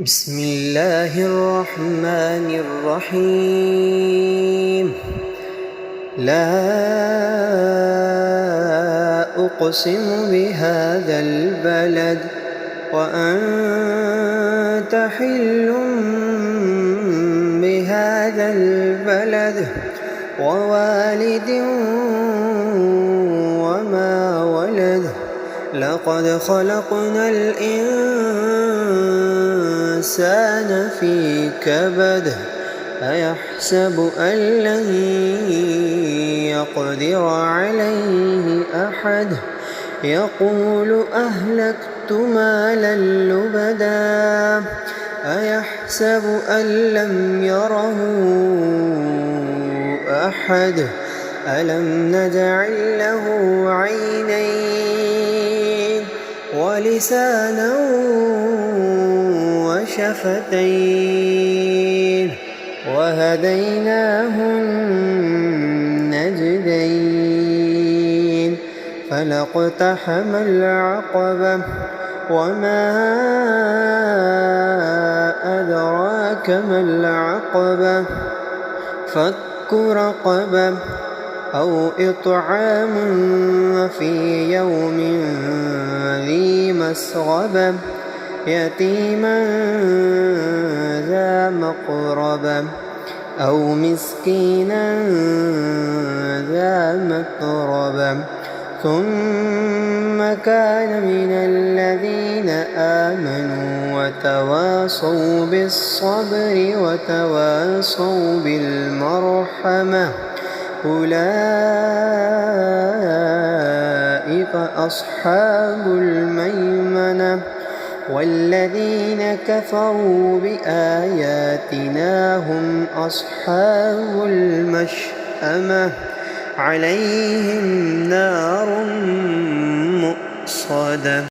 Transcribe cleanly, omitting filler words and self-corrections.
بسم الله الرحمن الرحيم. لا أقسم بهذا البلد وأنت حل بهذا البلد ووالد وما ولد. لقد خلقنا الإنسان في كبد. أيحسب أن لن يقدر عليه أحد. يقول أهلكت مالا لبدا. أيحسب أن لم يره أحد. ألم نجعل له عينين ولسانا وشفتين وهديناه النجدين. فلاقتحم العقبة وما أدراك ما العقبة. فك رقبة أو إطعام في يوم ذي مسغبة يتيما ذا مقربة أو مسكينا ذا متربة. ثم كان من الذين آمنوا وتواصوا بالصبر وتواصوا بالمرحمة. أولئك أصحاب الميمنة. والذين كفروا بآياتنا هم أصحاب المشأمة. عليهم نار مؤصدة.